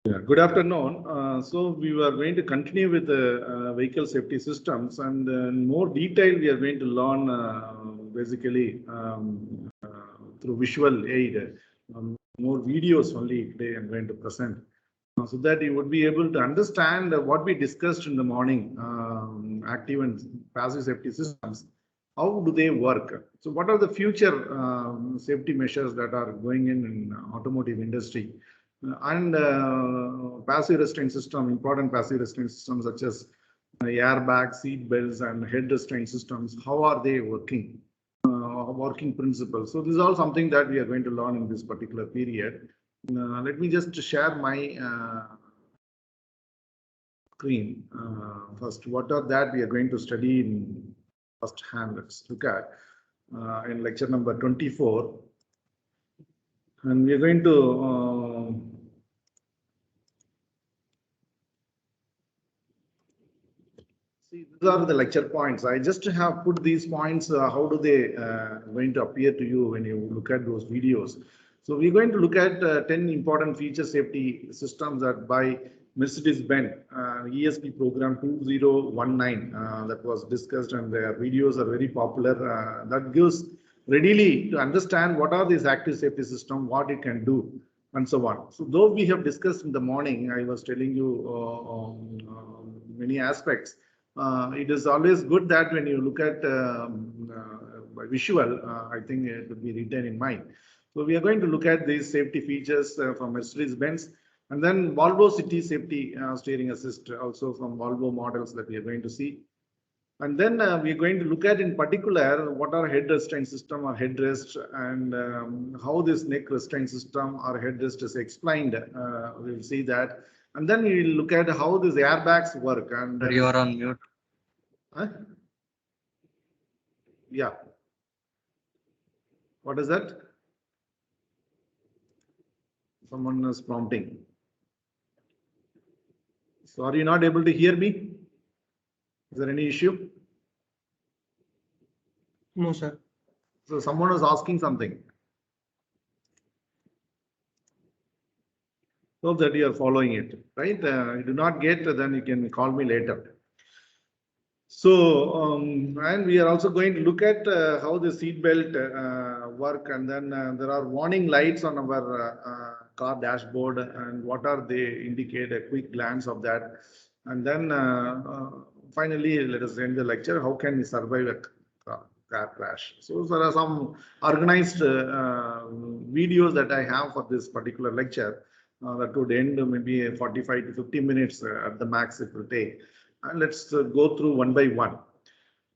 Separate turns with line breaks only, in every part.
Yeah, good afternoon. So we were going to continue with the vehicle safety systems, and in more detail, we are going to learn basically through visual aid. More videos only today I'm going to present, so that you would be able to understand what we discussed in the morning, active and passive safety systems. How do they work? So what are the future safety measures that are going in automotive industry? And passive restraint system, important passive restraint systems such as airbags, seat belts, and head restraint systems, how are they working? Working principles. So this is all something that we are going to learn in this particular period. Let me just share my screen first. What are that we are going to study in first hand? Let's look at in lecture number 24, and we are going to see, these are the lecture points. I just have put these points. How do they going to appear to you when you look at those videos? So we're going to look at 10 important feature safety systems that by Mercedes-Benz ESP program 2019 that was discussed, and their videos are very popular. That gives readily to understand what are these active safety system, what it can do, and so on. So though we have discussed in the morning, I was telling you many aspects. It is always good that when you look at by visual, I think it would be written in mind. So we are going to look at these safety features from Mercedes-Benz, and then Volvo City Safety Steering Assist also from Volvo models that we are going to see. And then we are going to look at in particular what are head restraint system or headrest, and how this neck restraint system or headrest is explained. We'll see that. And then we will look at how these airbags work. And
You are on mute.
Huh? Yeah. What is that? Someone is prompting. So are you not able to hear me? Is there any issue?
No, sir.
So someone was asking something. Hope that you are following it, right? You do not get, then you can call me later. So, and we are also going to look at how the seat belt work, and then there are warning lights on our car dashboard, and what are they indicate, a quick glance of that. And then finally, let us end the lecture. How can we survive a car crash? So there are some organized videos that I have for this particular lecture that would end maybe 45 to 50 minutes at the max it will take. And let's go through one by one.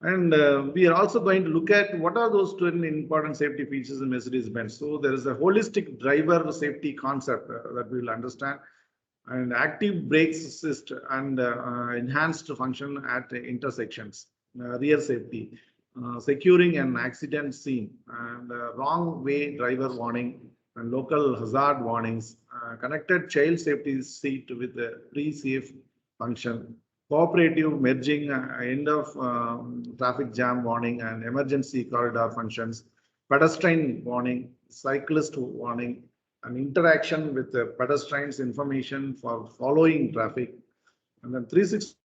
And we are also going to look at what are those 10 important safety features in Mercedes-Benz. So there is a holistic driver safety concept that we will understand, and active brake assist and enhanced function at intersections, rear safety, securing an accident scene, and wrong way driver warning, and local hazard warnings, connected child safety seat with a pre-safe function, cooperative merging, end of traffic jam warning, and emergency corridor functions, pedestrian warning, cyclist warning, and interaction with the pedestrians information for following traffic, and then 360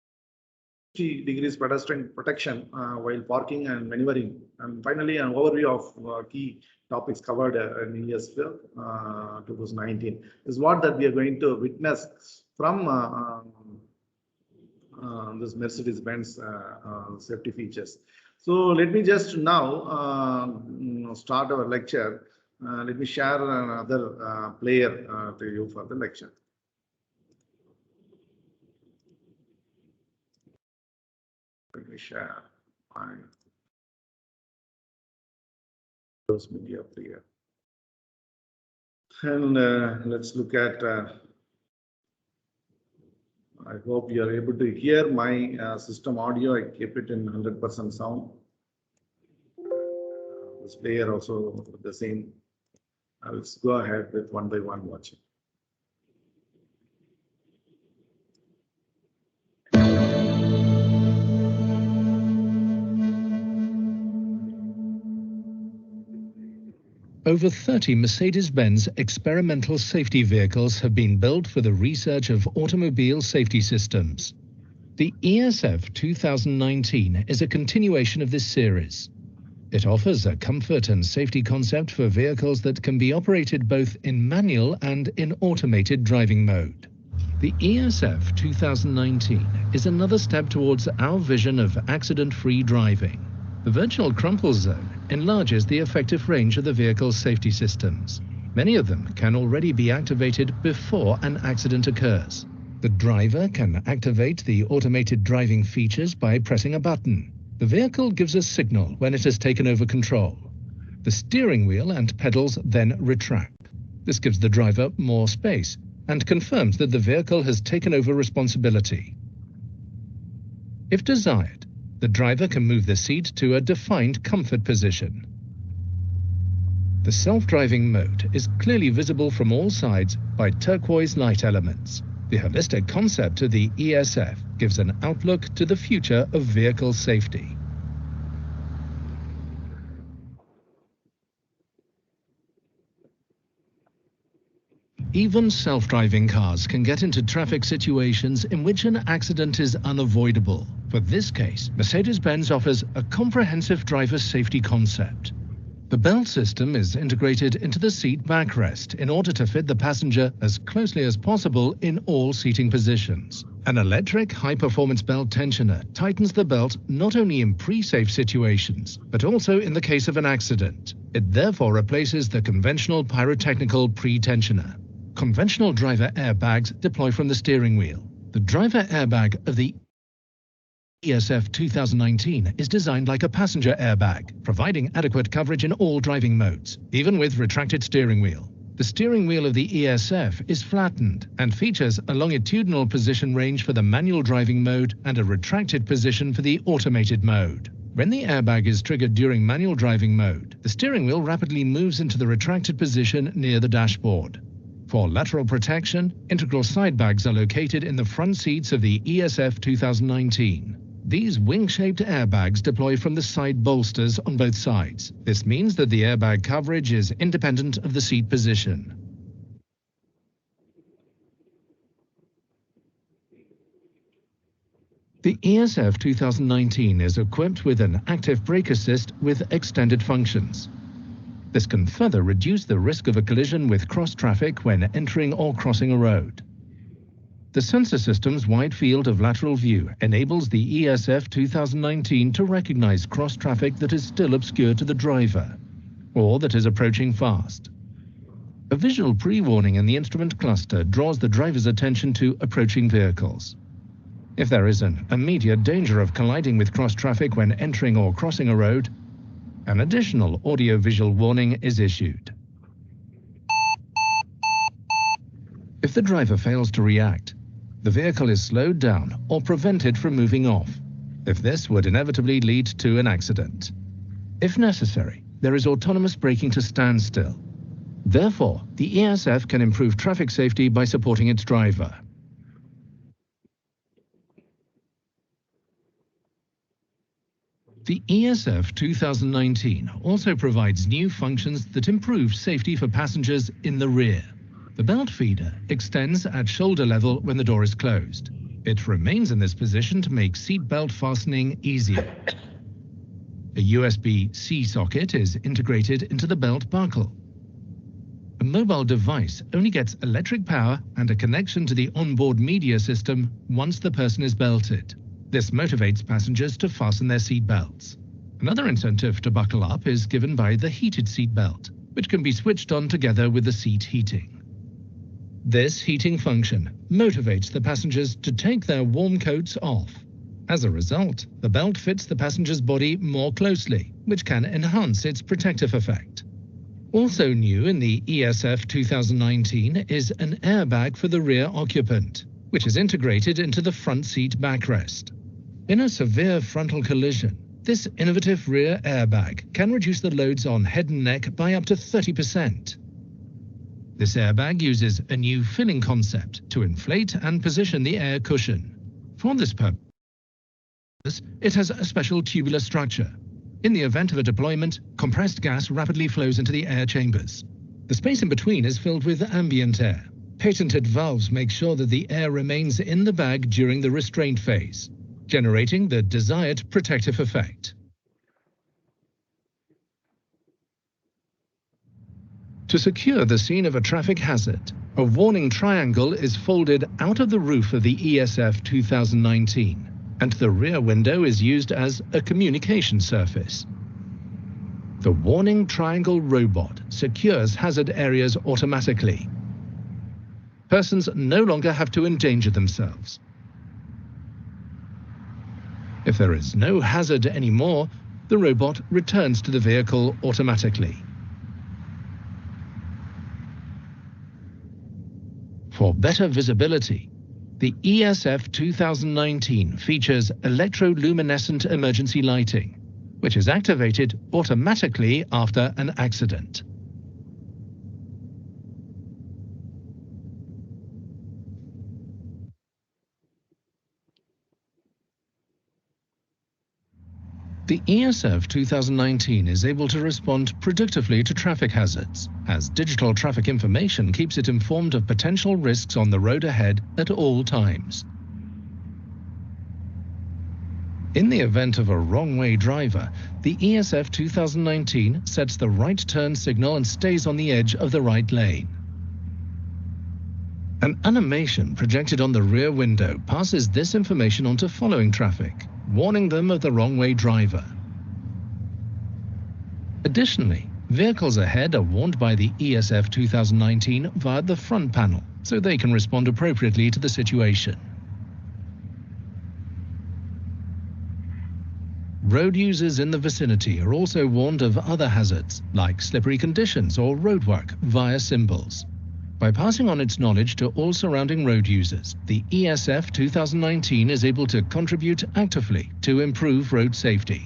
degrees pedestrian protection while parking and maneuvering, and finally an overview of key topics covered in ESP 2019 is what that we are going to witness from this Mercedes-Benz safety features. So let me just now start our lecture. Let me share another player to you for the lecture. Let me share my media player. And let's look at I hope you are able to hear my system audio. I keep it in 100% sound. This player also the same. Let's go ahead with one by one watching.
Over 30 Mercedes-Benz experimental safety vehicles have been built for the research of automobile safety systems. The ESF 2019 is a continuation of this series. It offers a comfort and safety concept for vehicles that can be operated both in manual and in automated driving mode. The ESF 2019 is another step towards our vision of accident-free driving. The virtual crumple zone enlarges the effective range of the vehicle's safety systems. Many of them can already be activated before an accident occurs. The driver can activate the automated driving features by pressing a button. The vehicle gives a signal when it has taken over control. The steering wheel and pedals then retract. This gives the driver more space and confirms that the vehicle has taken over responsibility. If desired, the driver can move the seat to a defined comfort position. The self-driving mode is clearly visible from all sides by turquoise light elements. The holistic concept of the ESF gives an outlook to the future of vehicle safety. Even self-driving cars can get into traffic situations in which an accident is unavoidable. For this case, Mercedes-Benz offers a comprehensive driver safety concept. The belt system is integrated into the seat backrest in order to fit the passenger as closely as possible in all seating positions. An electric high-performance belt tensioner tightens the belt not only in pre-safe situations, but also in the case of an accident. It therefore replaces the conventional pyrotechnical pre-tensioner. Conventional driver airbags deploy from the steering wheel. The driver airbag of the ESF 2019 is designed like a passenger airbag, providing adequate coverage in all driving modes, even with retracted steering wheel. The steering wheel of the ESF is flattened and features a longitudinal position range for the manual driving mode and a retracted position for the automated mode. When the airbag is triggered during manual driving mode, the steering wheel rapidly moves into the retracted position near the dashboard. For lateral protection, integral side bags are located in the front seats of the ESF 2019. These wing-shaped airbags deploy from the side bolsters on both sides. This means that the airbag coverage is independent of the seat position. The ESF 2019 is equipped with an active brake assist with extended functions. This can further reduce the risk of a collision with cross traffic when entering or crossing a road. The sensor system's wide field of lateral view enables the ESF 2019 to recognize cross traffic that is still obscure to the driver, or that is approaching fast. A visual pre-warning in the instrument cluster draws the driver's attention to approaching vehicles. If there is an immediate danger of colliding with cross traffic when entering or crossing a road, an additional audio-visual warning is issued. If the driver fails to react, the vehicle is slowed down or prevented from moving off, if this would inevitably lead to an accident. If necessary, there is autonomous braking to standstill. Therefore, the ESF can improve traffic safety by supporting its driver. The ESF 2019 also provides new functions that improve safety for passengers in the rear. The belt feeder extends at shoulder level when the door is closed. It remains in this position to make seat belt fastening easier. A USB-C socket is integrated into the belt buckle. A mobile device only gets electric power and a connection to the onboard media system once the person is belted. This motivates passengers to fasten their seat belts. Another incentive to buckle up is given by the heated seat belt, which can be switched on together with the seat heating. This heating function motivates the passengers to take their warm coats off. As a result, the belt fits the passenger's body more closely, which can enhance its protective effect. Also new in the ESF 2019 is an airbag for the rear occupant, which is integrated into the front seat backrest. In a severe frontal collision, this innovative rear airbag can reduce the loads on head and neck by up to 30%. This airbag uses a new filling concept to inflate and position the air cushion. For this purpose, it has a special tubular structure. In the event of a deployment, compressed gas rapidly flows into the air chambers. The space in between is filled with ambient air. Patented valves make sure that the air remains in the bag during the restraint phase, generating the desired protective effect. To secure the scene of a traffic hazard, a warning triangle is folded out of the roof of the ESF 2019, and the rear window is used as a communication surface. The warning triangle robot secures hazard areas automatically. Persons no longer have to endanger themselves. If there is no hazard anymore, the robot returns to the vehicle automatically. For better visibility, the ESF 2019 features electroluminescent emergency lighting, which is activated automatically after an accident. The ESF 2019 is able to respond predictively to traffic hazards, as digital traffic information keeps it informed of potential risks on the road ahead at all times. In the event of a wrong-way driver, the ESF 2019 sets the right turn signal and stays on the edge of the right lane. An animation projected on the rear window passes this information on to following traffic, warning them of the wrong-way driver. Additionally, vehicles ahead are warned by the ESF 2019 via the front panel, so they can respond appropriately to the situation. Road users in the vicinity are also warned of other hazards, like slippery conditions or roadwork, via symbols. By passing on its knowledge to all surrounding road users, the ESF 2019 is able to contribute actively to improve road safety.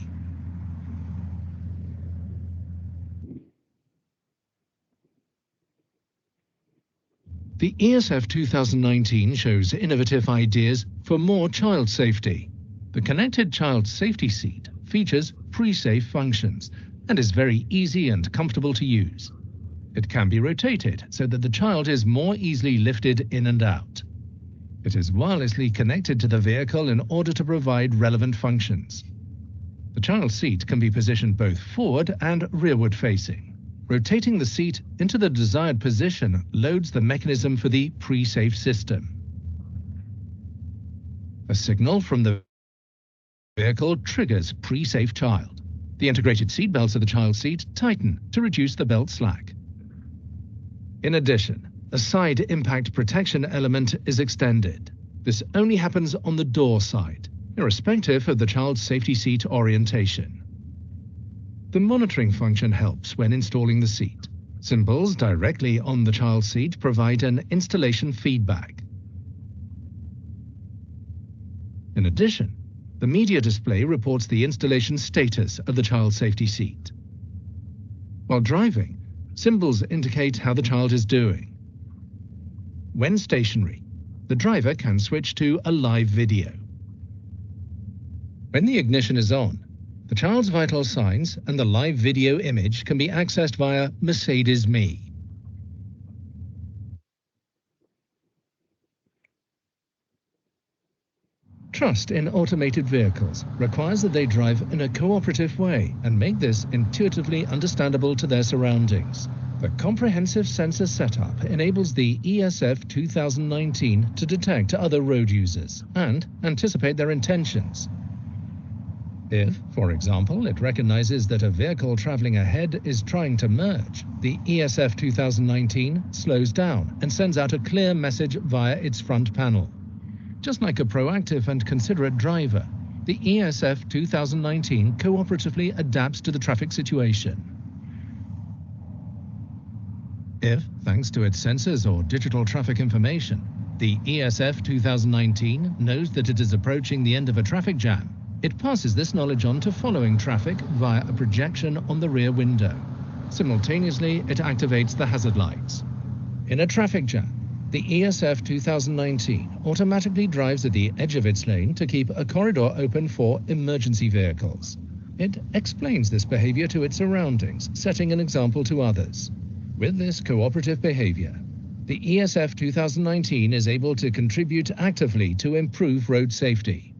The ESF 2019 shows innovative ideas for more child safety. The connected child safety seat features pre-safe functions and is very easy and comfortable to use. It can be rotated so that the child is more easily lifted in and out. It is wirelessly connected to the vehicle in order to provide relevant functions. The child seat can be positioned both forward and rearward facing. Rotating the seat into the desired position loads the mechanism for the pre-safe system. A signal from the vehicle triggers pre-safe child. The integrated seat belts of the child seat tighten to reduce the belt slack. In addition, a side impact protection element is extended. This only happens on the door side, irrespective of the child's safety seat orientation. The monitoring function helps when installing the seat. Symbols directly on the child seat provide an installation feedback. In addition, the media display reports the installation status of the child safety seat. While driving, symbols indicate how the child is doing. When stationary, the driver can switch to a live video. When the ignition is on, the child's vital signs and the live video image can be accessed via Mercedes MEE. Trust in automated vehicles requires that they drive in a cooperative way and make this intuitively understandable to their surroundings. The comprehensive sensor setup enables the ESF 2019 to detect other road users and anticipate their intentions. If, for example, it recognizes that a vehicle traveling ahead is trying to merge, the ESF 2019 slows down and sends out a clear message via its front panel. Just like a proactive and considerate driver, the ESF 2019 cooperatively adapts to the traffic situation. If, thanks to its sensors or digital traffic information, the ESF 2019 knows that it is approaching the end of a traffic jam, it passes this knowledge on to following traffic via a projection on the rear window. Simultaneously, it activates the hazard lights. In a traffic jam, the ESF 2019 automatically drives at the edge of its lane to keep a corridor open for emergency vehicles. It explains this behavior to its surroundings, setting an example to others. With this cooperative behavior, the ESF 2019 is able to contribute actively to improve road safety.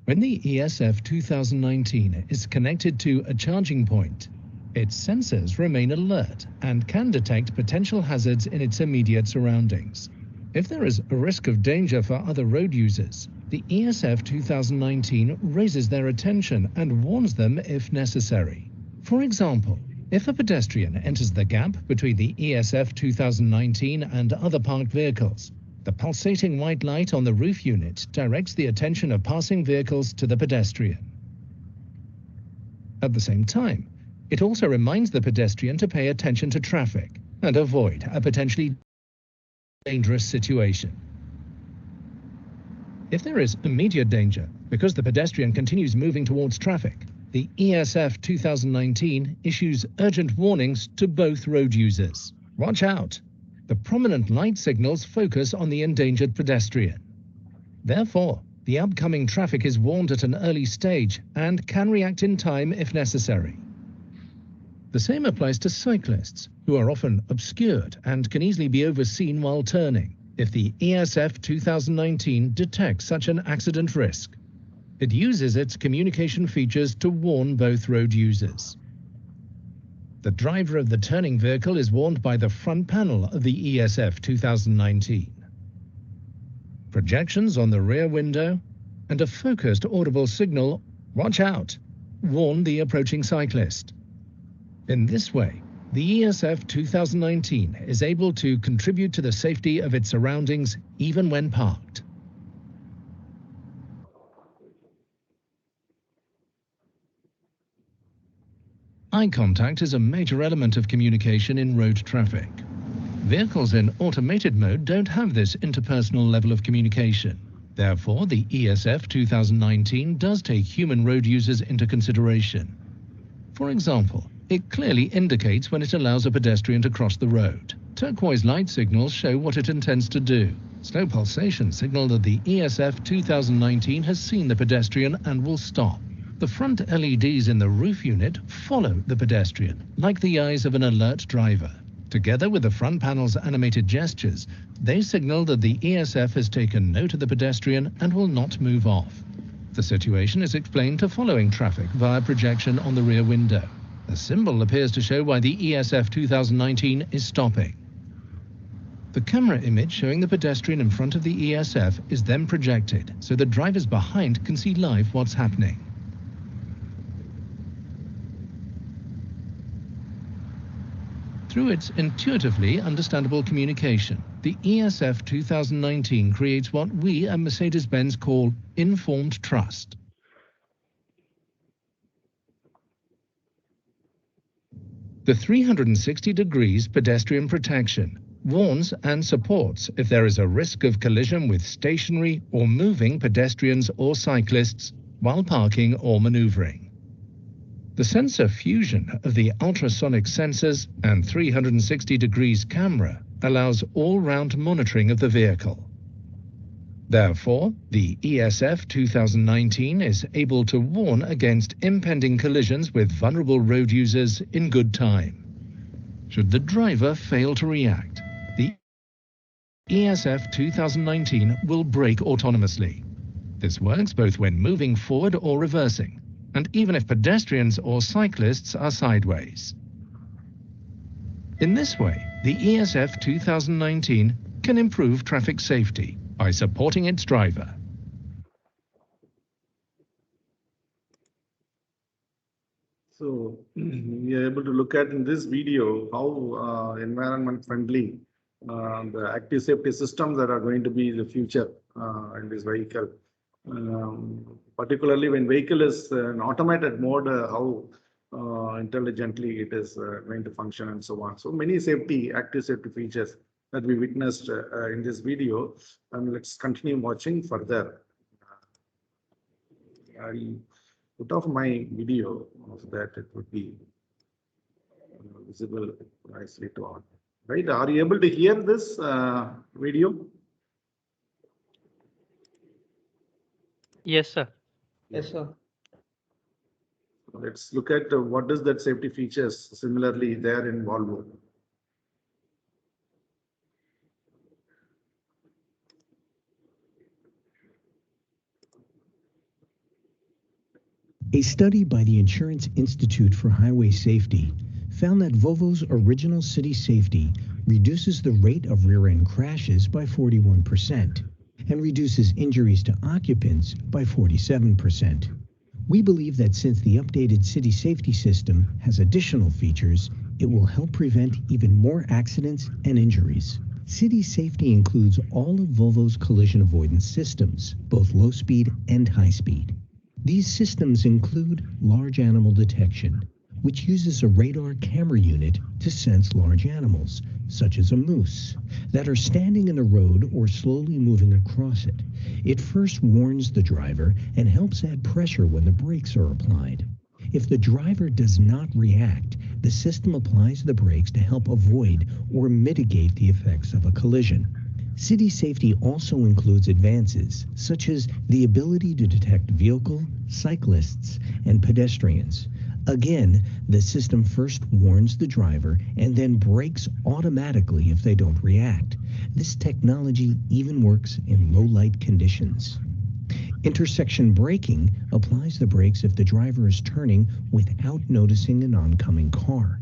When the ESF 2019 is connected to a charging point, its sensors remain alert and can detect potential hazards in its immediate surroundings. If there is a risk of danger for other road users, the ESF 2019 raises their attention and warns them if necessary. For example, if a pedestrian enters the gap between the ESF 2019 and other parked vehicles, the pulsating white light on the roof unit directs the attention of passing vehicles to the pedestrian. At the same time, it also reminds the pedestrian to pay attention to traffic and avoid a potentially dangerous situation. If there is immediate danger because the pedestrian continues moving towards traffic, the ESF 2019 issues urgent warnings to both road users. Watch out! The prominent light signals focus on the endangered pedestrian. Therefore, the upcoming traffic is warned at an early stage and can react in time if necessary. The same applies to cyclists, who are often obscured and can easily be overseen while turning if the ESF 2019 detects such an accident risk. It uses its communication features to warn both road users. The driver of the turning vehicle is warned by the front panel of the ESF 2019. Projections on the rear window and a focused audible signal, "Watch out," warn the approaching cyclist. In this way, the ESF 2019 is able to contribute to the safety of its surroundings even when parked. Eye contact is a major element of communication in road traffic. Vehicles in automated mode don't have this interpersonal level of communication. Therefore, the ESF 2019 does take human road users into consideration. For example, it clearly indicates when it allows a pedestrian to cross the road. Turquoise light signals show what it intends to do. Slow pulsations signal that the ESF 2019 has seen the pedestrian and will stop. The front LEDs in the roof unit follow the pedestrian, like the eyes of an alert driver. Together with the front panel's animated gestures, they signal that the ESF has taken note of the pedestrian and will not move off. The situation is explained to following traffic via projection on the rear window. A symbol appears to show why the ESF 2019 is stopping. The camera image showing the pedestrian in front of the ESF is then projected, so the drivers behind can see live what's happening. Through its intuitively understandable communication, the ESF 2019 creates what we at Mercedes-Benz call informed trust. The 360 degrees pedestrian protection warns and supports if there is a risk of collision with stationary or moving pedestrians or cyclists while parking or maneuvering. The sensor fusion of the ultrasonic sensors and 360 degrees camera allows all-round monitoring of the vehicle. Therefore, the ESF 2019 is able to warn against impending collisions with vulnerable road users in good time. Should the driver fail to react, the ESF 2019 will brake autonomously. This works both when moving forward or reversing, and even if pedestrians or cyclists are sideways. In this way, the ESF 2019 can improve traffic safety by supporting its driver.
So we are able to look at in this video how environment friendly the active safety systems that are going to be the future in this vehicle. Particularly when vehicle is in automated mode, how intelligently it is going to function and so on. So many active safety features that we witnessed in this video, and let's continue watching further. I'll put off my video so that it would be visible nicely to all. Right? Are you able to hear this video?
Yes, sir. Yes, sir.
Let's look at what is that safety features similarly there in Volvo.
A study by the Insurance Institute for Highway Safety found that Volvo's original city safety reduces the rate of rear-end crashes by 41% and reduces injuries to occupants by 47%. We believe that since the updated city safety system has additional features, it will help prevent even more accidents and injuries. City safety includes all of Volvo's collision avoidance systems, both low speed and high speed. These systems include large animal detection, which uses a radar camera unit to sense large animals, such as a moose, that are standing in the road or slowly moving across it. It first warns the driver and helps add pressure when the brakes are applied. If the driver does not react, the system applies the brakes to help avoid or mitigate the effects of a collision. City safety also includes advances such as the ability to detect vehicle, cyclists, and pedestrians. Again, the system first warns the driver and then brakes automatically if they don't react. This technology even works in low light conditions. Intersection braking applies the brakes if the driver is turning without noticing an oncoming car.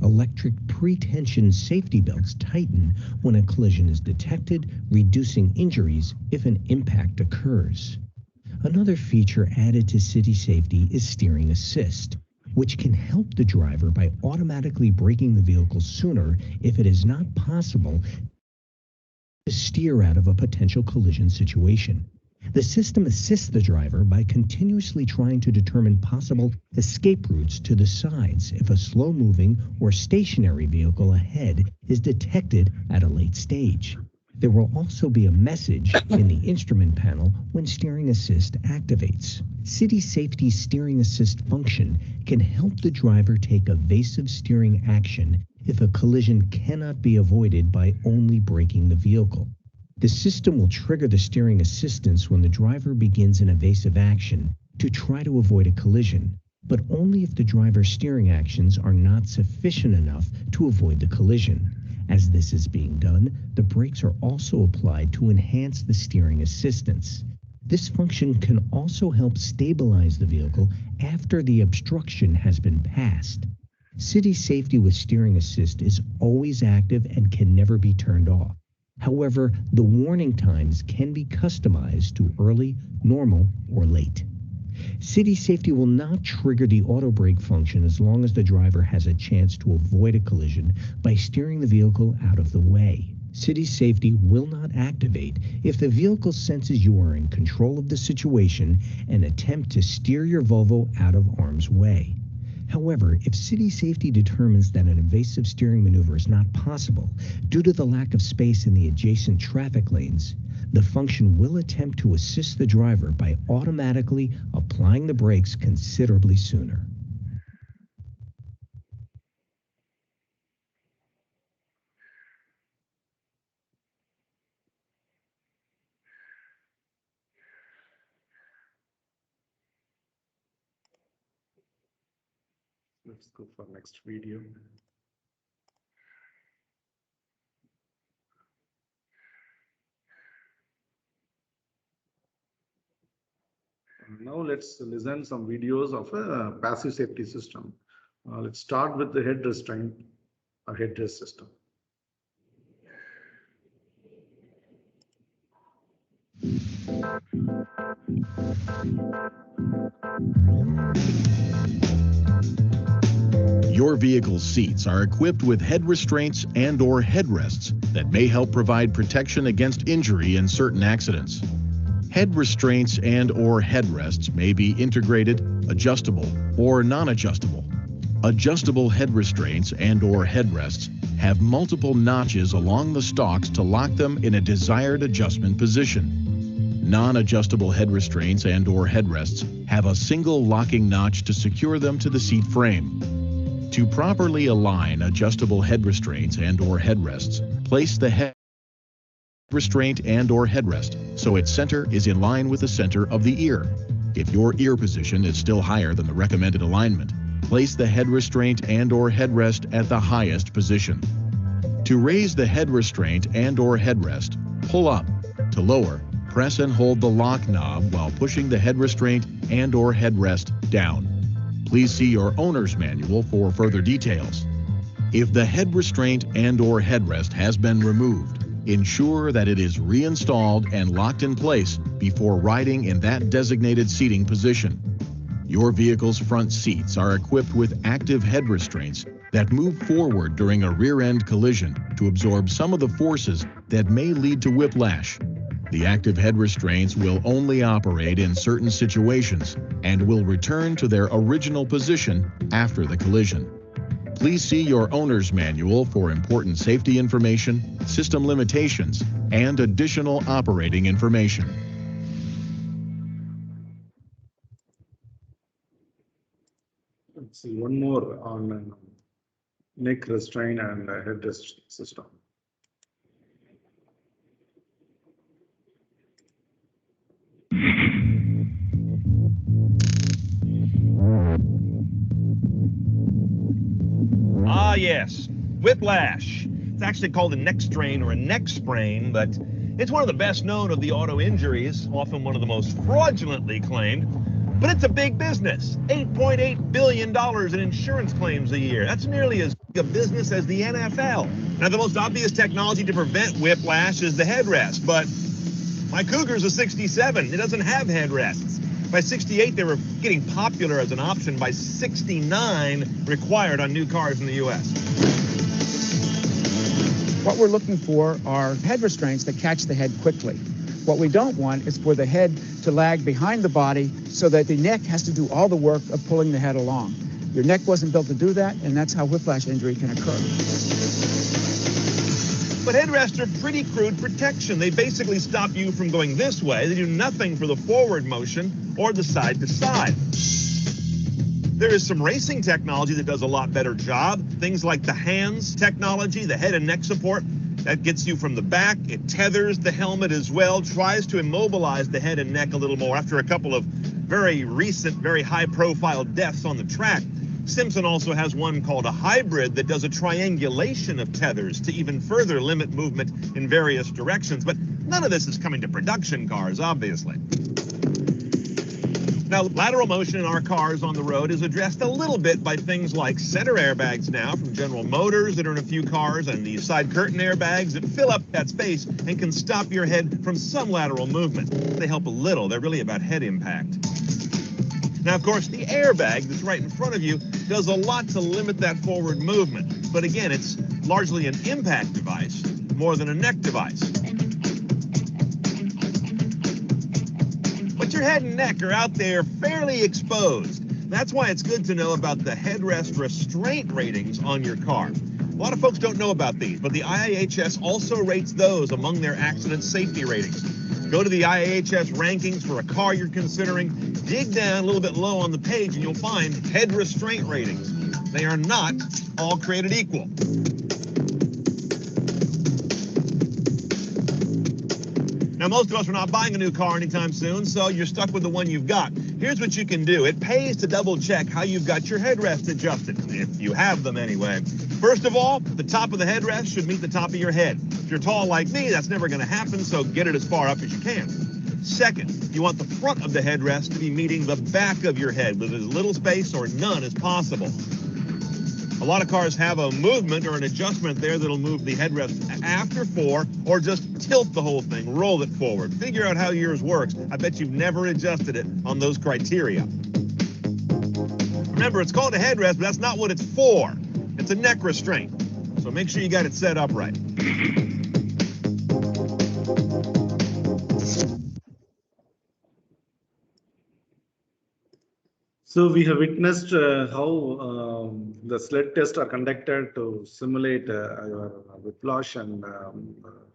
Electric pre-tension safety belts tighten when a collision is detected, reducing injuries if an impact occurs. Another feature added to city safety is steering assist, which can help the driver by automatically braking the vehicle sooner if it is not possible to steer out of a potential collision situation. The system assists the driver by continuously trying to determine possible escape routes to the sides if a slow-moving or stationary vehicle ahead is detected at a late stage. There will also be a message in the instrument panel when steering assist activates. City Safety's steering assist function can help the driver take evasive steering action if a collision cannot be avoided by only braking the vehicle. The system will trigger the steering assistance when the driver begins an evasive action to try to avoid a collision, but only if the driver's steering actions are not sufficient enough to avoid the collision. As this is being done, the brakes are also applied to enhance the steering assistance. This function can also help stabilize the vehicle after the obstruction has been passed. City Safety with steering assist is always active and can never be turned off. However, the warning times can be customized to early, normal, or late. City Safety will not trigger the auto brake function as long as the driver has a chance to avoid a collision by steering the vehicle out of the way. City Safety will not activate if the vehicle senses you are in control of the situation and attempt to steer your Volvo out of harm's way. However, if City Safety determines that an evasive steering maneuver is not possible due to the lack of space in the adjacent traffic lanes, the function will attempt to assist the driver by automatically applying the brakes considerably sooner.
Let's go for next video. Now let's listen some videos of a passive safety system. Let's start with the head restraint or headrest system.
Your vehicle's seats are equipped with head restraints and/or headrests that may help provide protection against injury in certain accidents. Head restraints and/or headrests may be integrated, adjustable, or non-adjustable. Adjustable head restraints and/or headrests have multiple notches along the stalks to lock them in a desired adjustment position. Non-adjustable head restraints and/or headrests have a single locking notch to secure them to the seat frame. To properly align adjustable head restraints and/or headrests, place the head restraint and/or headrest so its center is in line with the center of the ear. If your ear position is still higher than the recommended alignment, place the head restraint and/or headrest at the highest position. To raise the head restraint and/or headrest, pull up. To lower, press and hold the lock knob while pushing the head restraint and/or headrest down. Please see your owner's manual for further details. If the head restraint and/or headrest has been removed, ensure that it is reinstalled and locked in place before riding in that designated seating position. Your vehicle's front seats are equipped with active head restraints that move forward during a rear-end collision to absorb some of the forces that may lead to whiplash. The active head restraints will only operate in certain situations and will return to their original position after the collision. Please see your owner's manual for important safety information, system limitations, and additional operating information.
Let's see one more on neck restraint and headrest system.
Ah, yes, whiplash. It's actually called a neck strain or a neck sprain, but it's one of the best known of the auto injuries, often one of the most fraudulently claimed. But it's a big business, $8.8 billion in insurance claims a year. That's nearly as big a business as the NFL. Now, the most obvious technology to prevent whiplash is the headrest, but my Cougar's a 67. It doesn't have headrests. By 68, they were getting popular as an option. By 69, required on new cars in the U.S.
What we're looking for are head restraints that catch the head quickly. What we don't want is for the head to lag behind the body so that the neck has to do all the work of pulling the head along. Your neck wasn't built to do that, and that's how whiplash injury can occur.
But headrests are pretty crude protection. They basically stop you from going this way. They do nothing for the forward motion or the side to side. There is some racing technology that does a lot better job. Things like the hands technology, the head and neck support, that gets you from the back. It tethers the helmet as well, tries to immobilize the head and neck a little more after a couple of very recent, very high-profile deaths on the track. Simpson also has one called a hybrid that does a triangulation of tethers to even further limit movement in various directions. But none of this is coming to production cars, obviously. Now, lateral motion in our cars on the road is addressed a little bit by things like center airbags now from General Motors that are in a few cars, and the side curtain airbags that fill up that space and can stop your head from some lateral movement. They help a little. They're really about head impact. Now, of course, the airbag that's right in front of you does a lot to limit that forward movement. But again, it's largely an impact device more than a neck device. But your head and neck are out there fairly exposed. That's why it's good to know about the headrest restraint ratings on your car. A lot of folks don't know about these, but the IIHS also rates those among their accident safety ratings. Go to the IIHS rankings for a car you're considering, dig down a little bit low on the page, and you'll find head restraint ratings. They are not all created equal. Now, most of us are not buying a new car anytime soon, so you're stuck with the one you've got. Here's what you can do. It pays to double check how you've got your headrests adjusted, if you have them anyway. First of all, the top of the headrest should meet the top of your head. If you're tall like me, that's never going to happen, so get it as far up as you can. Second, you want the front of the headrest to be meeting the back of your head with as little space or none as possible. A lot of cars have a movement or an adjustment there that'll move the headrest after 4 or just tilt the whole thing, roll it forward. Figure out how yours works. I bet you've never adjusted it on those criteria. Remember, it's called a headrest, but that's not what it's for. It's a neck restraint. So make sure you got it set up right.
So we have witnessed how the sled tests are conducted to simulate your whiplash and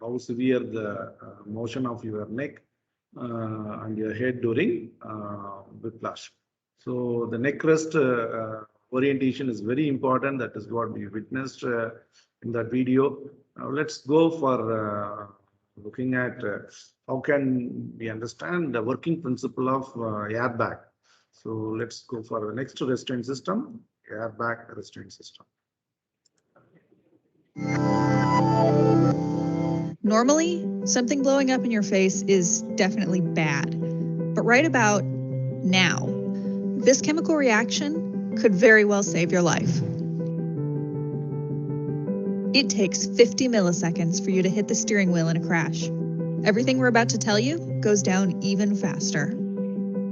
how severe the motion of your neck and your head during whiplash. So the neck rest orientation is very important. That is what we witnessed in that video. Now let's go for looking at how can we understand the working principle of airbag. So let's go for the next restraint system, airbag restraint system.
Normally, something blowing up in your face is definitely bad. But right about now, this chemical reaction could very well save your life. It takes 50 milliseconds for you to hit the steering wheel in a crash. Everything we're about to tell you goes down even faster.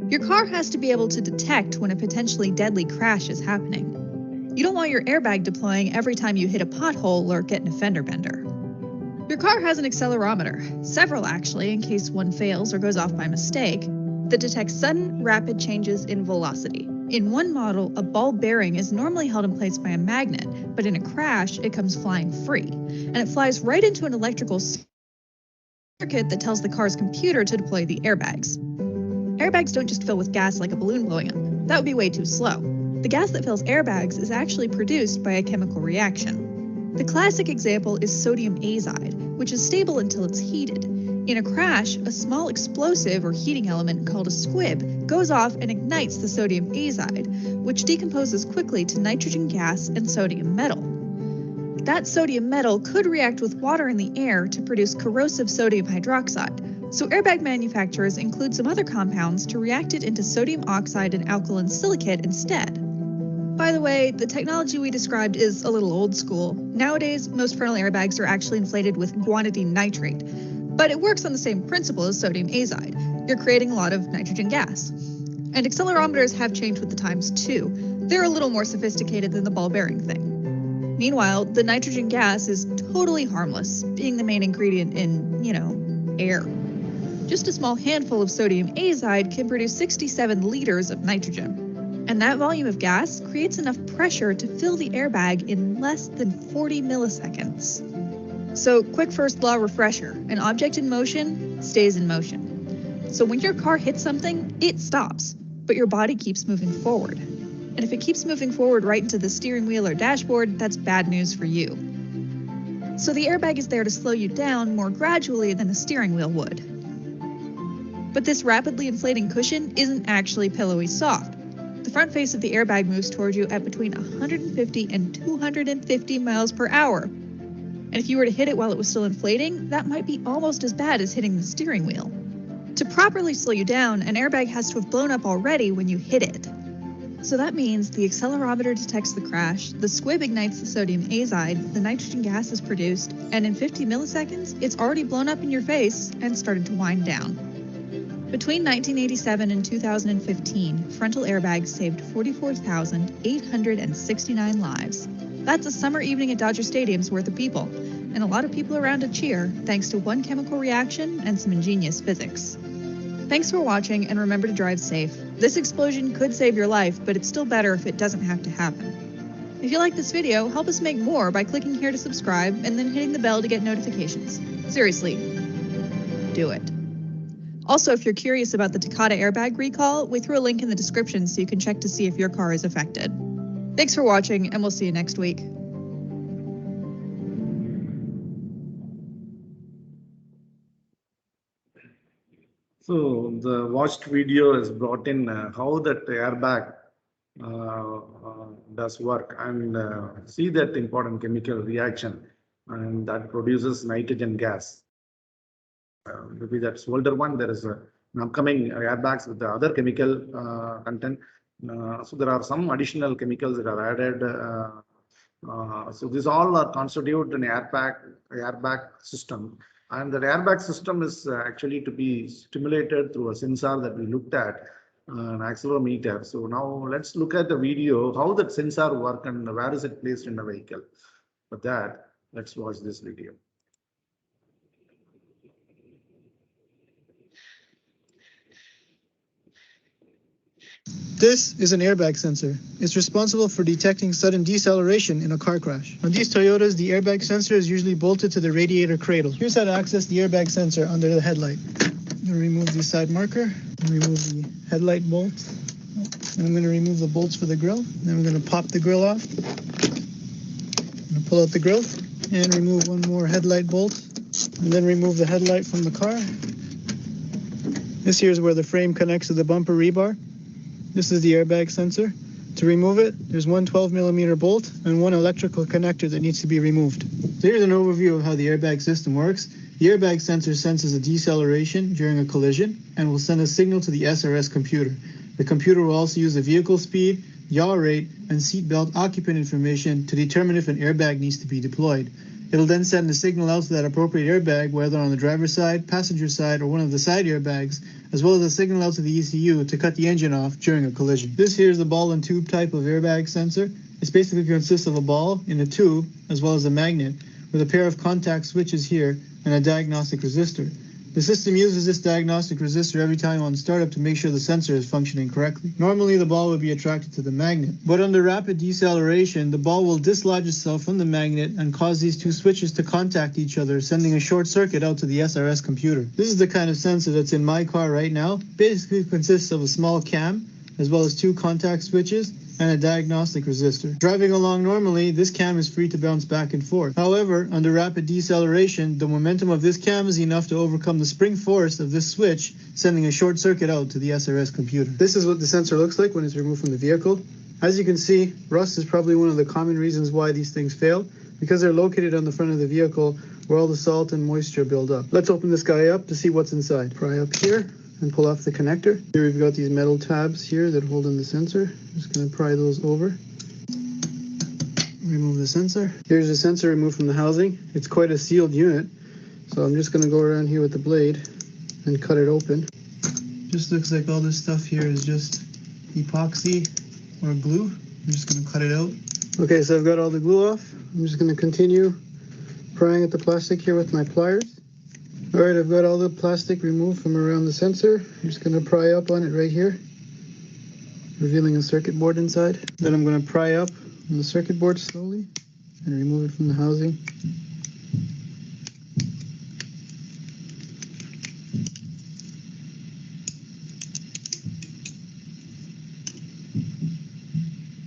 Your car has to be able to detect when a potentially deadly crash is happening. You don't want your airbag deploying every time you hit a pothole or get in a fender bender. Your car has an accelerometer, several actually, in case one fails or goes off by mistake, that detects sudden, rapid changes in velocity. In one model, a ball bearing is normally held in place by a magnet, but in a crash, it comes flying free, and it flies right into an electrical circuit that tells the car's computer to deploy the airbags. Airbags don't just fill with gas like a balloon blowing up. That would be way too slow. The gas that fills airbags is actually produced by a chemical reaction. The classic example is sodium azide, which is stable until it's heated. In a crash, a small explosive or heating element called a squib goes off and ignites the sodium azide, which decomposes quickly to nitrogen gas and sodium metal. That sodium metal could react with water in the air to produce corrosive sodium hydroxide, so airbag manufacturers include some other compounds to react it into sodium oxide and alkaline silicate instead. By the way, the technology we described is a little old school. Nowadays, most frontal airbags are actually inflated with guanidine nitrate, but it works on the same principle as sodium azide. You're creating a lot of nitrogen gas. And accelerometers have changed with the times too. They're a little more sophisticated than the ball bearing thing. Meanwhile, the nitrogen gas is totally harmless, being the main ingredient in, air. Just a small handful of sodium azide can produce 67 liters of nitrogen. And that volume of gas creates enough pressure to fill the airbag in less than 40 milliseconds. So, quick first law refresher, an object in motion stays in motion. So when your car hits something, it stops, but your body keeps moving forward. And if it keeps moving forward right into the steering wheel or dashboard, that's bad news for you. So the airbag is there to slow you down more gradually than a steering wheel would. But this rapidly inflating cushion isn't actually pillowy soft. The front face of the airbag moves toward you at between 150 and 250 miles per hour. And if you were to hit it while it was still inflating, that might be almost as bad as hitting the steering wheel. To properly slow you down, an airbag has to have blown up already when you hit it. So that means the accelerometer detects the crash, the squib ignites the sodium azide, the nitrogen gas is produced, and in 50 milliseconds, it's already blown up in your face and started to wind down. Between 1987 and 2015, frontal airbags saved 44,869 lives. That's a summer evening at Dodger Stadium's worth of people, and a lot of people around to cheer thanks to one chemical reaction and some ingenious physics. Thanks for watching, and remember to drive safe. This explosion could save your life, but it's still better if it doesn't have to happen. If you like this video, help us make more by clicking here to subscribe and then hitting the bell to get notifications. Seriously, do it. Also, if you're curious about the Takata airbag recall, we threw a link in the description so you can check to see if your car is affected. Thanks for watching, and we'll see you next week.
So the watched video has brought in how that airbag does work, and see that important chemical reaction, and that produces nitrogen gas. Maybe that's older one. There is an upcoming airbags with the other chemical content. So there are some additional chemicals that are added. So these all are constitute an airbag system. And the airbag system is actually to be stimulated through a sensor that we looked at, an accelerometer. So now let's look at the video, how that sensor works and where is it placed in the vehicle. For that, let's watch this video.
This is an airbag sensor. It's responsible for detecting sudden deceleration in a car crash. On these Toyotas, the airbag sensor is usually bolted to the radiator cradle. Here's how to access the airbag sensor under the headlight. I'm going to remove the side marker, remove the headlight bolt, and I'm going to remove the bolts for the grille. Then I'm going to pop the grille off. I'm going to pull out the grille and remove one more headlight bolt And then remove the headlight from the car. This here is where the frame connects to the bumper rebar. This is the airbag sensor. To remove it, there's one 12mm bolt and one electrical connector that needs to be removed. So here's an overview of how the airbag system works. The airbag sensor senses a deceleration during a collision and will send a signal to the SRS computer. The computer will also use the vehicle speed, yaw rate, and seatbelt occupant information to determine if an airbag needs to be deployed. It'll then send a signal out to that appropriate airbag, whether on the driver's side, passenger side, or one of the side airbags, as well as a signal out to the ECU to cut the engine off during a collision. This here is the ball and tube type of airbag sensor. It basically consists of a ball in a tube, as well as a magnet, with a pair of contact switches here and a diagnostic resistor. The system uses this diagnostic resistor every time on startup to make sure the sensor is functioning correctly. Normally the ball would be attracted to the magnet, but under rapid deceleration, the ball will dislodge itself from the magnet and cause these two switches to contact each other, sending a short circuit out to the SRS computer. This is the kind of sensor that's in my car right now. Basically consists of a small cam, as well as two contact switches, and a diagnostic resistor. Driving along normally, this cam is free to bounce back and forth. However, under rapid deceleration, the momentum of this cam is enough to overcome the spring force of this switch, sending a short circuit out to the SRS computer. This is what the sensor looks like when it's removed from the vehicle. As you can see, rust is probably one of the common reasons why these things fail, because they're located on the front of the vehicle where all the salt and moisture build up. Let's open this guy up to see what's inside. Pry up here and pull off the connector. Here we've got these metal tabs here that hold in the sensor. I'm just going to pry those over. Remove the sensor. Here's the sensor removed from the housing. It's quite a sealed unit, so I'm just going to go around here with the blade and cut it open. Just looks like all this stuff here is just epoxy or glue. I'm just going to cut it out. Okay, so I've got all the glue off. I'm just going to continue prying at the plastic here with my pliers. All right, I've got all the plastic removed from around the sensor. I'm just going to pry up on it right here, revealing a circuit board inside. Then I'm going to pry up on the circuit board slowly and remove it from the housing.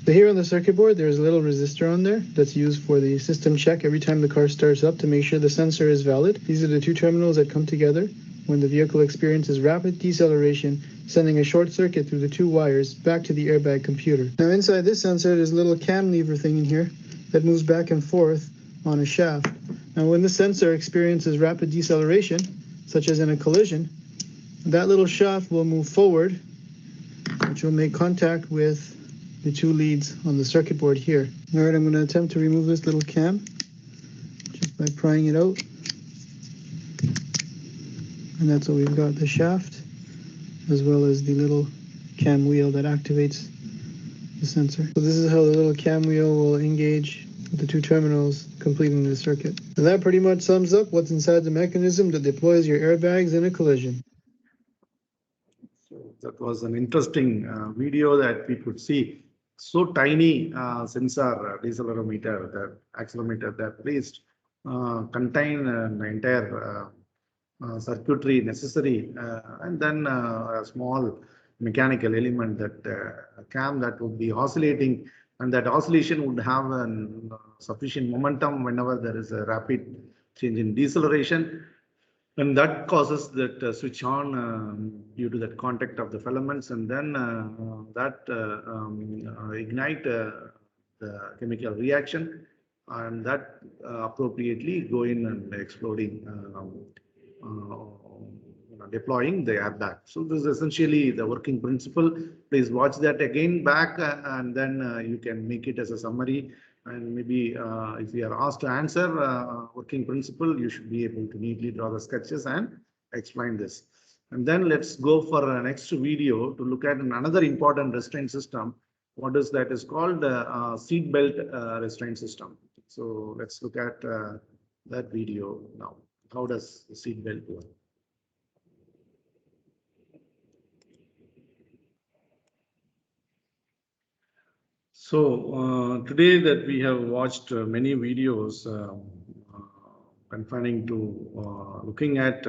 So here on the circuit board, there's a little resistor on there that's used for the system check every time the car starts up to make sure the sensor is valid. These are the two terminals that come together when the vehicle experiences rapid deceleration, sending a short circuit through the two wires back to the airbag computer. Now inside this sensor, there's a little cam lever thing in here that moves back and forth on a shaft. Now when the sensor experiences rapid deceleration, such as in a collision, that little shaft will move forward, which will make contact with the two leads on the circuit board here. All right, I'm going to attempt to remove this little cam just by prying it out. And that's what we've got, the shaft, as well as the little cam wheel that activates the sensor. So this is how the little cam wheel will engage with the two terminals, completing the circuit. And that pretty much sums up what's inside the mechanism that deploys your airbags in a collision.
So that was an interesting video that we could see. So tiny sensor, decelerometer, the accelerometer that placed contain an entire circuitry necessary, and then a small mechanical element, that cam that would be oscillating, and that oscillation would have sufficient momentum whenever there is a rapid change in deceleration. And that causes that switch on due to that contact of the filaments, and then ignite the chemical reaction, and that appropriately go in and exploding, deploying the airbag. So this is essentially the working principle. Please watch that again back, and then you can make it as a summary. And maybe if you are asked to answer working principle, you should be able to neatly draw the sketches and explain this. And then let's go for a next video to look at another important restraint system. What is that? Is called seat belt restraint system. So let's look at that video now. How does the seat belt work? So today that we have watched many videos confining to looking at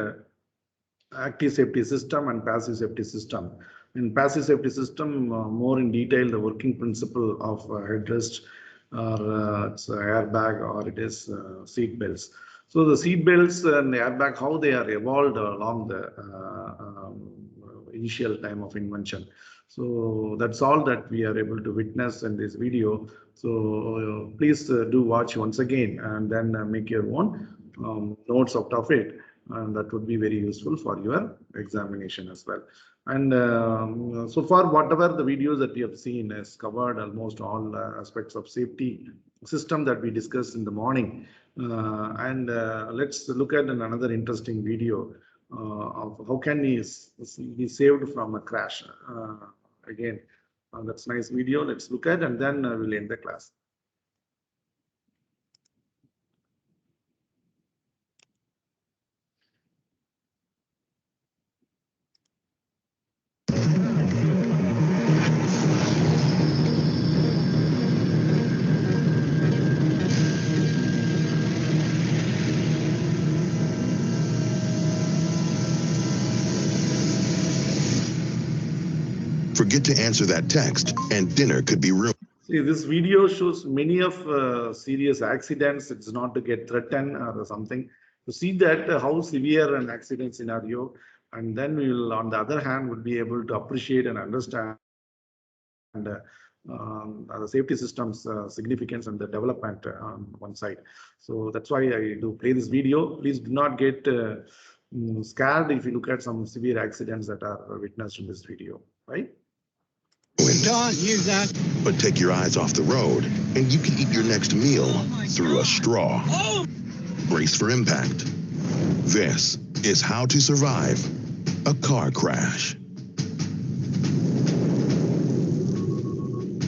active safety system and passive safety system. In passive safety system, more in detail, the working principle of headrest, or it's airbag, or it is seat belts. So the seat belts and airbag, how they are evolved along the initial time of invention. So that's all that we are able to witness in this video. So please do watch once again and then make your own notes out of it, and that would be very useful for your examination as well. And so far, whatever the videos that we have seen has covered almost all aspects of safety system that we discussed in the morning. Let's look at another interesting video of how can we be saved from a crash. Again, that's nice video. Let's look at, and then we'll end the class.
Forget to answer that text, and dinner could be ruined.
See, this video shows many of serious accidents. It's not to get threatened or something. To see that how severe an accident scenario, and then we will, on the other hand, would be able to appreciate and understand the safety system's significance and the development on one side. So that's why I do play this video. Please do not get scared if you look at some severe accidents that are witnessed in this video, right?
Don't use that. But take your eyes off the road, and you can eat your next meal through a straw. Oh! Brace for impact. This is how to survive a car crash.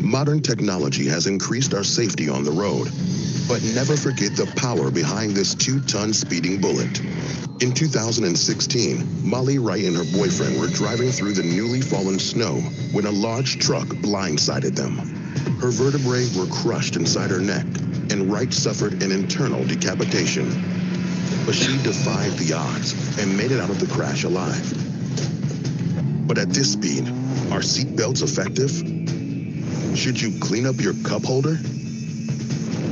Modern technology has increased our safety on the road, but never forget the power behind this 2-ton speeding bullet. In 2016, Molly Wright and her boyfriend were driving through the newly fallen snow when a large truck blindsided them. Her vertebrae were crushed inside her neck, and Wright suffered an internal decapitation. But she defied the odds and made it out of the crash alive. But at this speed, are seatbelts effective? Should you clean up your cup holder?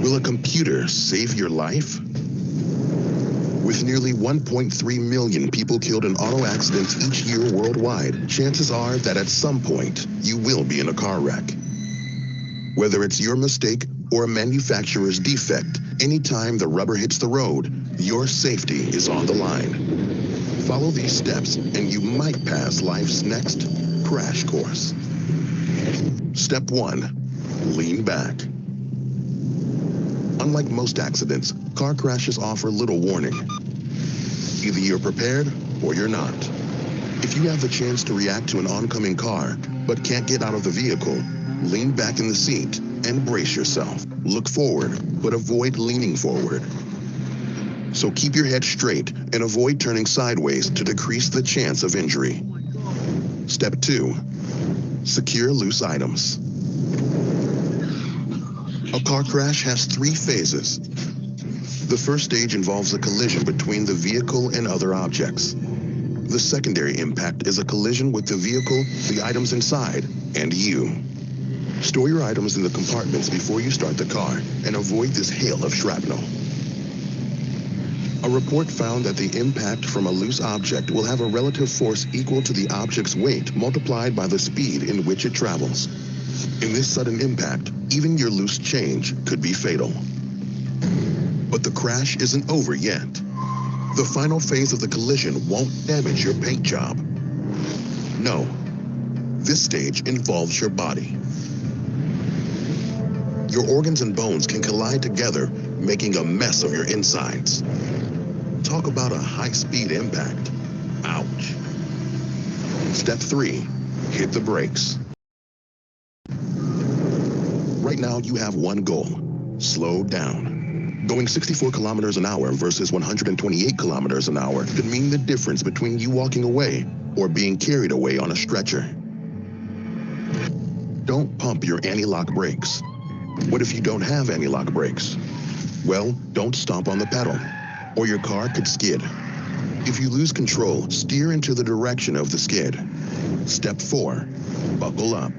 Will a computer save your life? With nearly 1.3 million people killed in auto accidents each year worldwide, chances are that at some point you will be in a car wreck. Whether it's your mistake or a manufacturer's defect, anytime the rubber hits the road, your safety is on the line. Follow these steps and you might pass life's next crash course. Step 1, lean back. Unlike most accidents, car crashes offer little warning. Either you're prepared or you're not. If you have the chance to react to an oncoming car, but can't get out of the vehicle, lean back in the seat and brace yourself. Look forward, but avoid leaning forward. So keep your head straight and avoid turning sideways to decrease the chance of injury. Step 2, secure loose items. A car crash has 3 phases. The first stage involves a collision between the vehicle and other objects. The secondary impact is a collision with the vehicle, the items inside, and you. Store your items in the compartments before you start the car and avoid this hail of shrapnel. A report found that the impact from a loose object will have a relative force equal to the object's weight multiplied by the speed in which it travels. In this sudden impact, even your loose change could be fatal. But the crash isn't over yet. The final phase of the collision won't damage your paint job. No, this stage involves your body. Your organs and bones can collide together, making a mess of your insides. Talk about a high-speed impact. Ouch. Step 3, hit the brakes. Right now, you have one goal: slow down. Going 64 kilometers an hour versus 128 kilometers an hour could mean the difference between you walking away or being carried away on a stretcher. Don't pump your anti-lock brakes. What if you don't have anti-lock brakes? Well, don't stomp on the pedal, or your car could skid. If you lose control, steer into the direction of the skid. Step 4, buckle up.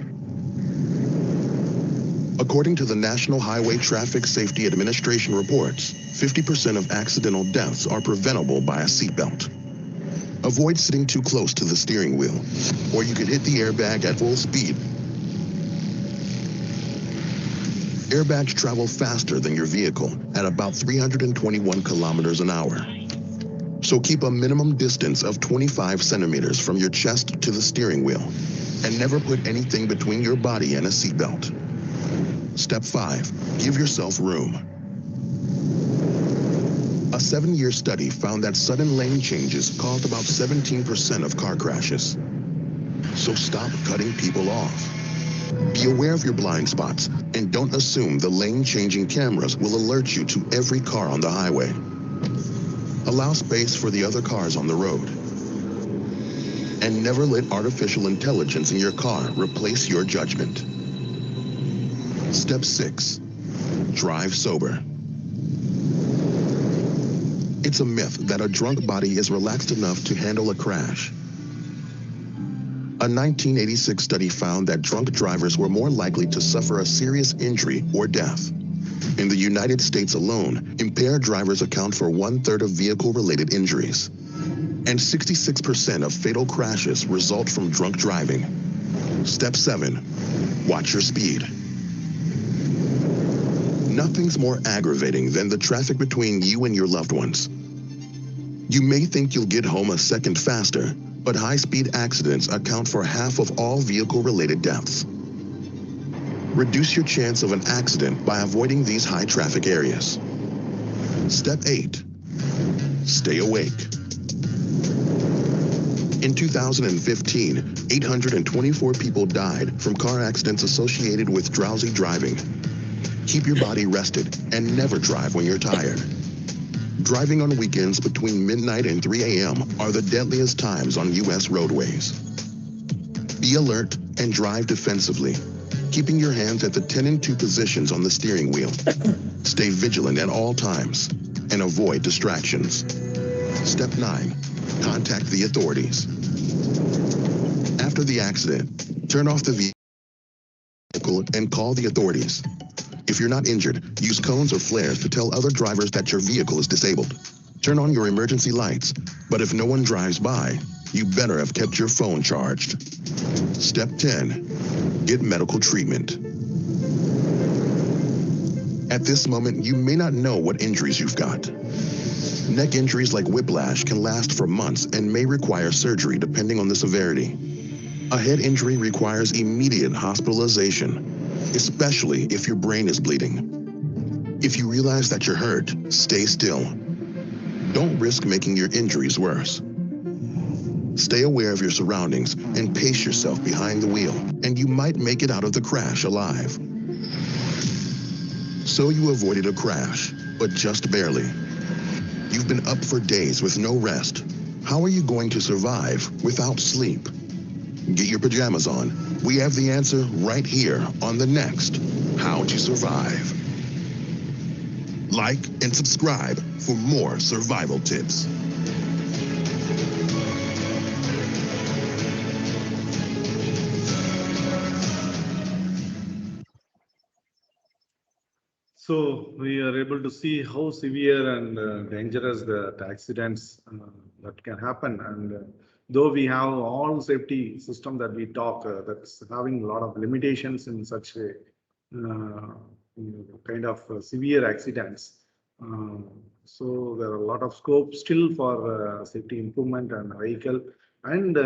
According to the National Highway Traffic Safety Administration reports, 50% of accidental deaths are preventable by a seatbelt. Avoid sitting too close to the steering wheel, or you could hit the airbag at full speed. Airbags travel faster than your vehicle at about 321 kilometers an hour. So keep a minimum distance of 25 centimeters from your chest to the steering wheel, and never put anything between your body and a seatbelt. Step 5. Give yourself room. A 7-year study found that sudden lane changes caused about 17% of car crashes. So stop cutting people off. Be aware of your blind spots and don't assume the lane-changing cameras will alert you to every car on the highway. Allow space for the other cars on the road. And never let artificial intelligence in your car replace your judgment. Step 6. Drive sober. It's a myth that a drunk body is relaxed enough to handle a crash. A 1986 study found that drunk drivers were more likely to suffer a serious injury or death. In the United States alone, impaired drivers account for 1/3 of vehicle-related injuries. And 66% of fatal crashes result from drunk driving. Step 7. Watch your speed. Nothing's more aggravating than the traffic between you and your loved ones. You may think you'll get home a second faster, but high-speed accidents account for half of all vehicle-related deaths. Reduce your chance of an accident by avoiding these high-traffic areas. Step 8. Stay awake. In 2015, 824 people died from car accidents associated with drowsy driving. Keep your body rested and never drive when you're tired. Driving on weekends between midnight and 3 a.m. are the deadliest times on U.S. roadways. Be alert and drive defensively, keeping your hands at the 10 and 2 positions on the steering wheel. Stay vigilant at all times and avoid distractions. Step 9. Contact the authorities. After the accident, turn off the vehicle and call the authorities. If you're not injured, use cones or flares to tell other drivers that your vehicle is disabled. Turn on your emergency lights, but if no one drives by, you better have kept your phone charged. Step 10. Get medical treatment. At this moment, you may not know what injuries you've got. Neck injuries like whiplash can last for months and may require surgery depending on the severity. A head injury requires immediate hospitalization, especially if your brain is bleeding. If you realize that you're hurt, stay still. Don't risk making your injuries worse. Stay aware of your surroundings and pace yourself behind the wheel, and you might make it out of the crash alive. So you avoided a crash, but just barely. You've been up for days with no rest. How are you going to survive without sleep? Get your pajamas on. We have the answer right here on the next How to Survive. Like and subscribe for more survival tips.
So we are able to see how severe and dangerous the accidents that can happen. And though we have all safety system that we talk, that's having a lot of limitations in such a kind of severe accidents. So there are a lot of scope still for safety improvement and vehicle. And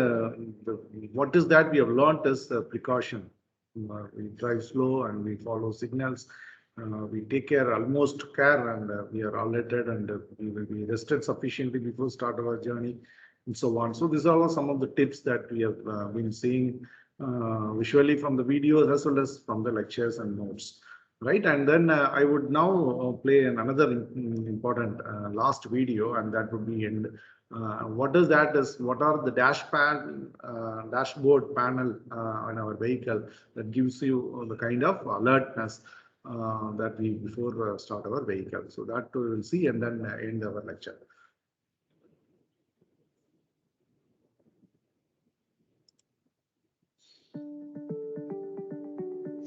what is that we have learned is precaution. We drive slow and we follow signals. We take care, almost care, and we are alerted, and we will be rested sufficiently before start our journey, and so on. So these are all some of the tips that we have been seeing visually from the videos as well as from the lectures and notes, right? And then I would now play another important last video, and that would be in what is that is what are the dashboard panel on our vehicle that gives you the kind of alertness that we before start our vehicle. So that we will see and then end our lecture.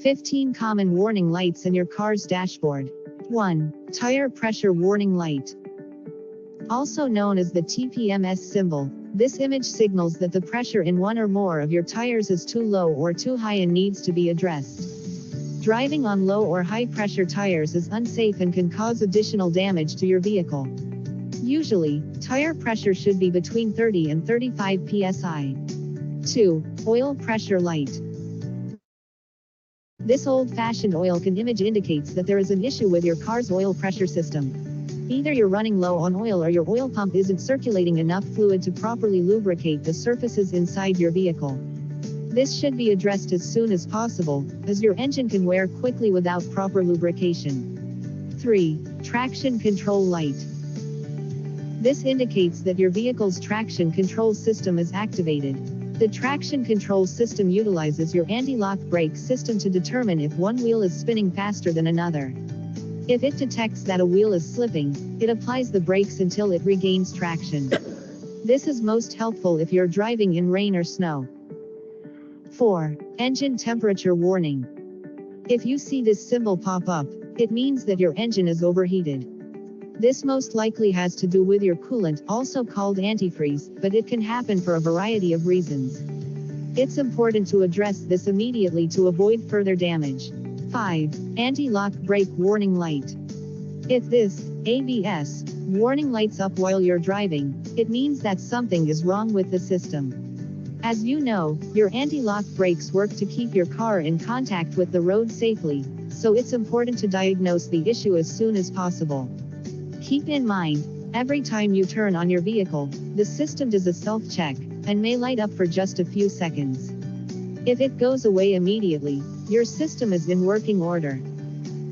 15 common warning lights in your car's dashboard. 1. Tire pressure warning light. Also known as the TPMS symbol, this image signals that the pressure in one or more of your tires is too low or too high and needs to be addressed. Driving on low or high pressure tires is unsafe and can cause additional damage to your vehicle. Usually, tire pressure should be between 30 and 35 psi. 2. Oil pressure light. This old-fashioned oil can image indicates that there is an issue with your car's oil pressure system. Either you're running low on oil or your oil pump isn't circulating enough fluid to properly lubricate the surfaces inside your vehicle. This should be addressed as soon as possible, as your engine can wear quickly without proper lubrication. 3. Traction control light. This indicates that your vehicle's traction control system is activated. The traction control system utilizes your anti-lock brake system to determine if one wheel is spinning faster than another. If it detects that a wheel is slipping, it applies the brakes until it regains traction. This is most helpful if you're driving in rain or snow. 4. Engine temperature warning. If you see this symbol pop up, it means that your engine is overheated. This most likely has to do with your coolant, also called antifreeze, but it can happen for a variety of reasons. It's important to address this immediately to avoid further damage. 5. Anti-lock brake warning light. If this ABS warning lights up while you're driving, it means that something is wrong with the system. As you know, your anti-lock brakes work to keep your car in contact with the road safely, so it's important to diagnose the issue as soon as possible. Keep in mind, every time you turn on your vehicle, the system does a self-check, and may light up for just a few seconds. If it goes away immediately, your system is in working order.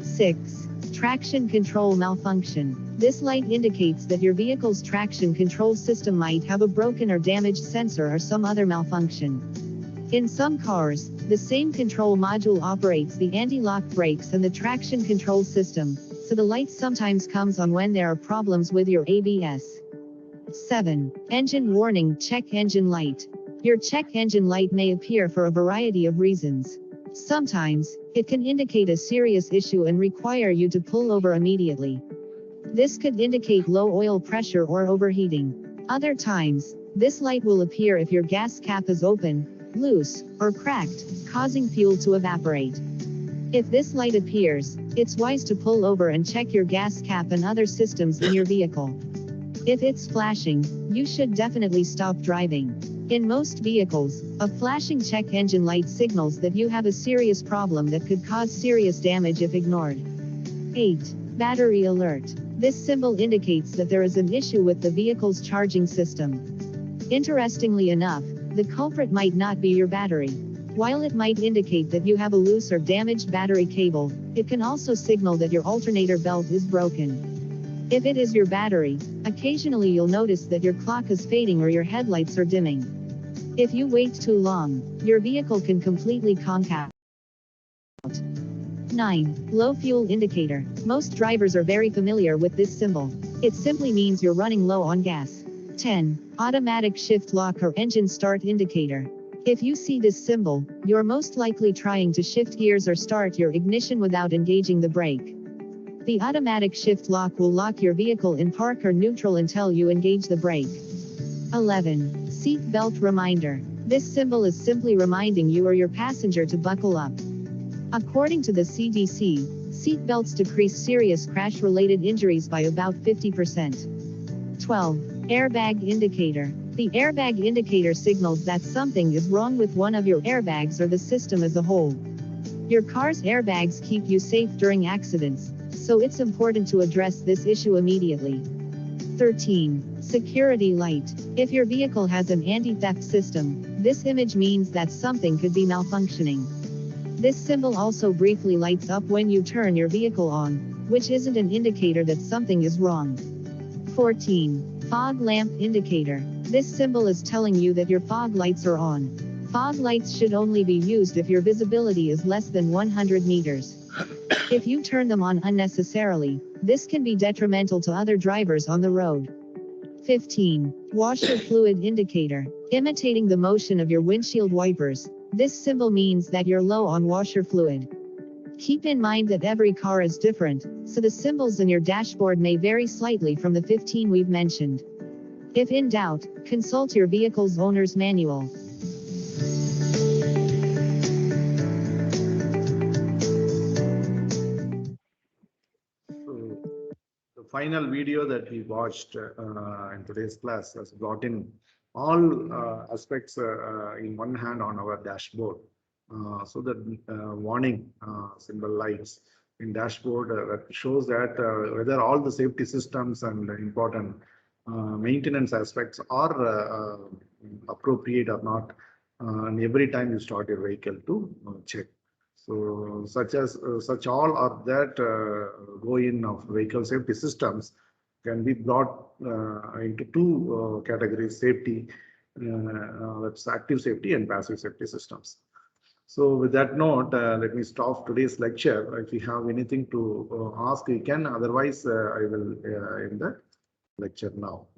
6. Traction control malfunction. This light indicates that your vehicle's traction control system might have a broken or damaged sensor or some other malfunction. In some cars, the same control module operates the anti-lock brakes and the traction control system, so the light sometimes comes on when there are problems with your ABS. 7. Engine warning check engine light. Your check engine light may appear for a variety of reasons. Sometimes, it can indicate a serious issue and require you to pull over immediately. This could indicate low oil pressure or overheating. Other times, this light will appear if your gas cap is open, loose, or cracked, causing fuel to evaporate. If this light appears, it's wise to pull over and check your gas cap and other systems in your vehicle. If it's flashing, you should definitely stop driving. In most vehicles, a flashing check engine light signals that you have a serious problem that could cause serious damage if ignored. 8. Battery alert. This symbol indicates that there is an issue with the vehicle's charging system. Interestingly enough, the culprit might not be your battery. While it might indicate that you have a loose or damaged battery cable, it can also signal that your alternator belt is broken. If it is your battery, occasionally you'll notice that your clock is fading or your headlights are dimming. If you wait too long, your vehicle can completely conk out. 9. Low fuel indicator. Most drivers are very familiar with this symbol. It simply means you're running low on gas. 10. Automatic shift lock or engine start indicator. If you see this symbol, you're most likely trying to shift gears or start your ignition without engaging the brake. The automatic shift lock will lock your vehicle in park or neutral until you engage the brake. 11. Seat belt reminder. This symbol is simply reminding you or your passenger to buckle up. According to the CDC, seat belts decrease serious crash-related injuries by about 50%. 12. Airbag indicator. The airbag indicator signals that something is wrong with one of your airbags or the system as a whole. Your car's airbags keep you safe during accidents, so it's important to address this issue immediately. 13. Security light. If your vehicle has an anti-theft system, this image means that something could be malfunctioning. This symbol also briefly lights up when you turn your vehicle on, which isn't an indicator that something is wrong. 14. Fog lamp indicator. This symbol is telling you that your fog lights are on. Fog lights should only be used if your visibility is less than 100 meters. If you turn them on unnecessarily, this can be detrimental to other drivers on the road. 15. Washer fluid indicator. Imitating the motion of your windshield wipers, this symbol means that you're low on washer fluid. Keep in mind that every car is different, so the symbols in your dashboard may vary slightly from the 15 we've mentioned. If in doubt, consult your vehicle's owner's manual.
So the final video that we watched in today's class has brought in all aspects in one hand on our dashboard. So that warning symbol lights in dashboard that shows that whether all the safety systems and important maintenance aspects are appropriate or not, and every time you start your vehicle to check. So such all of that go in of vehicle safety systems can be brought into two categories: safety, that's active safety, and passive safety systems. So with that note, let me stop today's lecture. If you have anything to ask, you can. Otherwise, I will end the lecture now.